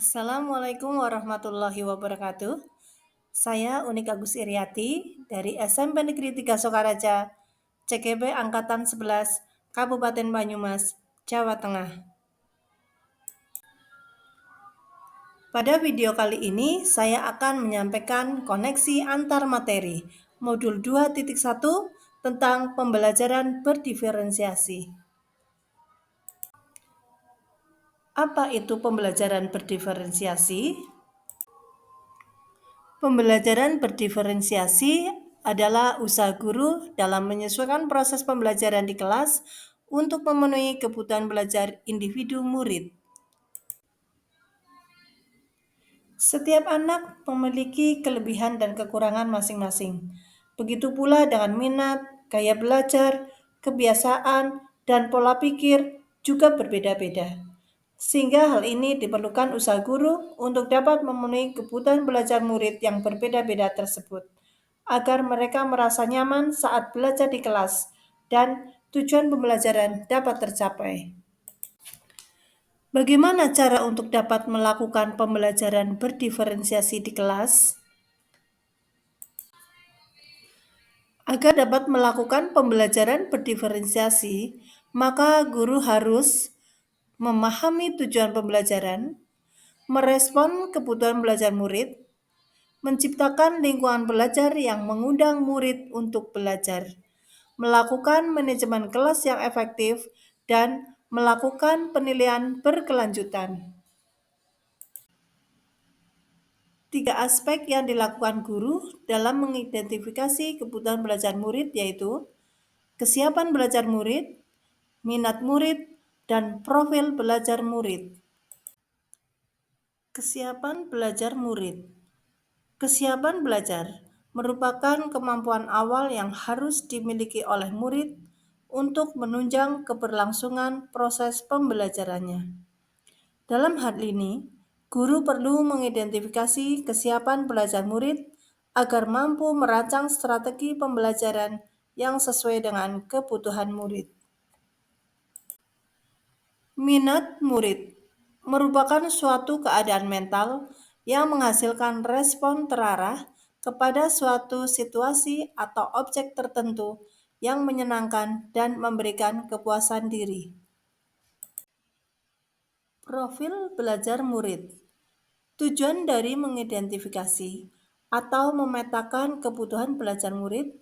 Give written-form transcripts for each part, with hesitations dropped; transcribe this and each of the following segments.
Assalamualaikum warahmatullahi wabarakatuh. Saya Unik Agus Iriati dari SMP Negeri 3 Sokaraja, CGB Angkatan 11, Kabupaten Banyumas, Jawa Tengah. Pada video kali ini, saya akan menyampaikan koneksi antar materi modul 2.1 tentang pembelajaran berdiferensiasi. Apa itu pembelajaran berdiferensiasi? Pembelajaran berdiferensiasi adalah usaha guru dalam menyesuaikan proses pembelajaran di kelas untuk memenuhi kebutuhan belajar individu murid. Setiap anak memiliki kelebihan dan kekurangan masing-masing. Begitu pula dengan minat, gaya belajar, kebiasaan, dan pola pikir juga berbeda-beda. Sehingga hal ini diperlukan usaha guru untuk dapat memenuhi kebutuhan belajar murid yang berbeda-beda tersebut, agar mereka merasa nyaman saat belajar di kelas dan tujuan pembelajaran dapat tercapai. Bagaimana cara untuk dapat melakukan pembelajaran berdiferensiasi di kelas? Agar dapat melakukan pembelajaran berdiferensiasi, maka guru harus memahami tujuan pembelajaran, merespon kebutuhan belajar murid, menciptakan lingkungan belajar yang mengundang murid untuk belajar, melakukan manajemen kelas yang efektif, dan melakukan penilaian berkelanjutan. 3 aspek yang dilakukan guru dalam mengidentifikasi kebutuhan belajar murid yaitu kesiapan belajar murid, minat murid, dan profil belajar murid. Kesiapan belajar murid. Kesiapan belajar merupakan kemampuan awal yang harus dimiliki oleh murid untuk menunjang keberlangsungan proses pembelajarannya. Dalam hal ini, guru perlu mengidentifikasi kesiapan belajar murid agar mampu merancang strategi pembelajaran yang sesuai dengan kebutuhan murid. Minat murid merupakan suatu keadaan mental yang menghasilkan respon terarah kepada suatu situasi atau objek tertentu yang menyenangkan dan memberikan kepuasan diri. Profil belajar murid. Tujuan dari mengidentifikasi atau memetakan kebutuhan belajar murid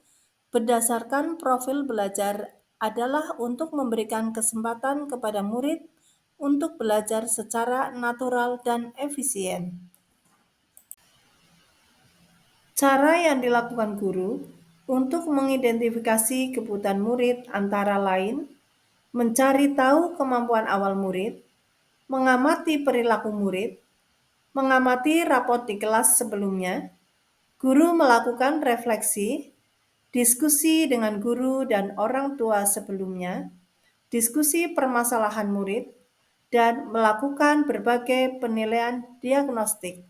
berdasarkan profil belajar adalah untuk memberikan kesempatan kepada murid untuk belajar secara natural dan efisien. Cara yang dilakukan guru untuk mengidentifikasi kebutuhan murid antara lain mencari tahu kemampuan awal murid, mengamati perilaku murid, mengamati rapot di kelas sebelumnya, guru melakukan refleksi, diskusi dengan guru dan orang tua sebelumnya, diskusi permasalahan murid, dan melakukan berbagai penilaian diagnostik.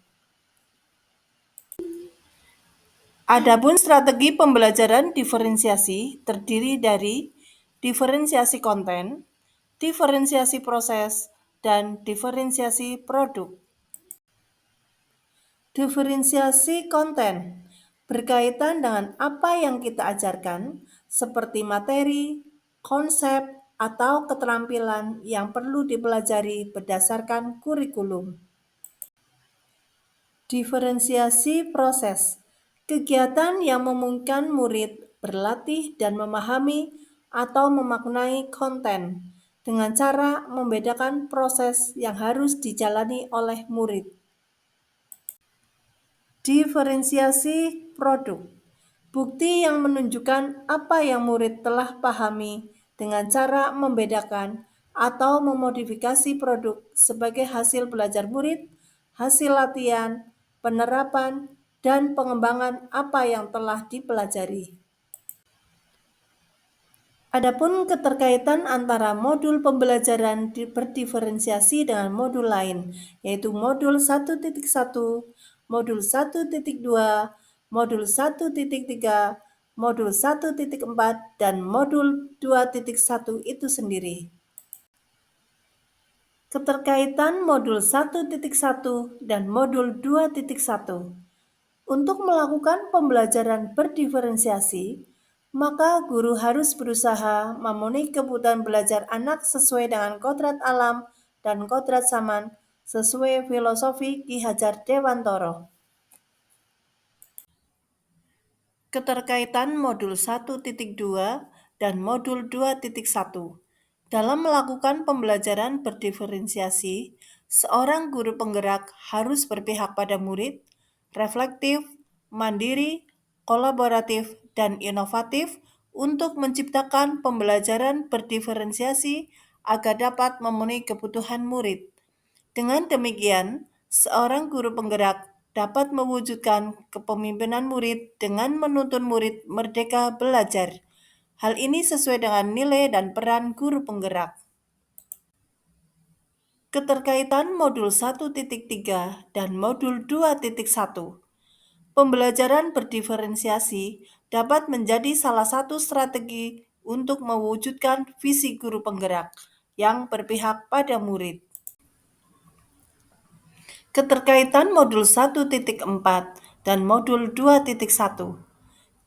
Adapun strategi pembelajaran diferensiasi terdiri dari diferensiasi konten, diferensiasi proses, dan diferensiasi produk. Diferensiasi konten berkaitan dengan apa yang kita ajarkan, seperti materi, konsep, atau keterampilan yang perlu dipelajari berdasarkan kurikulum. Diferensiasi proses, kegiatan yang memungkinkan murid berlatih dan memahami atau memaknai konten dengan cara membedakan proses yang harus dijalani oleh murid. Diferensiasi produk, bukti yang menunjukkan apa yang murid telah pahami dengan cara membedakan atau memodifikasi produk sebagai hasil belajar murid, hasil latihan, penerapan, dan pengembangan apa yang telah dipelajari. Adapun keterkaitan antara modul pembelajaran berdiferensiasi dengan modul lain, yaitu modul 1.1, modul 1.2, modul 1.3, modul 1.4, dan modul 2.1 itu sendiri. Keterkaitan modul 1.1 dan modul 2.1. Untuk melakukan pembelajaran berdiferensiasi, maka guru harus berusaha memenuhi kebutuhan belajar anak sesuai dengan kodrat alam dan kodrat zaman sesuai filosofi Ki Hajar Dewantoro. Keterkaitan modul 1.2 dan modul 2.1. Dalam melakukan pembelajaran berdiferensiasi, seorang guru penggerak harus berpihak pada murid, reflektif, mandiri, kolaboratif, dan inovatif untuk menciptakan pembelajaran berdiferensiasi agar dapat memenuhi kebutuhan murid. Dengan demikian, seorang guru penggerak dapat mewujudkan kepemimpinan murid dengan menuntun murid merdeka belajar. Hal ini sesuai dengan nilai dan peran guru penggerak. Keterkaitan modul 1.3 dan modul 2.1. Pembelajaran berdiferensiasi dapat menjadi salah satu strategi untuk mewujudkan visi guru penggerak yang berpihak pada murid. Keterkaitan modul 1.4 dan modul 2.1.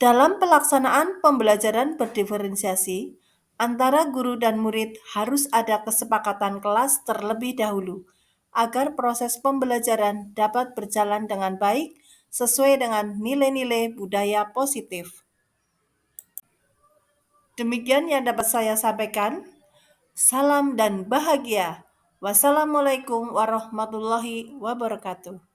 Dalam pelaksanaan pembelajaran berdiferensiasi, antara guru dan murid harus ada kesepakatan kelas terlebih dahulu, agar proses pembelajaran dapat berjalan dengan baik sesuai dengan nilai-nilai budaya positif. Demikian yang dapat saya sampaikan. Salam dan bahagia. Wassalamualaikum warahmatullahi wabarakatuh.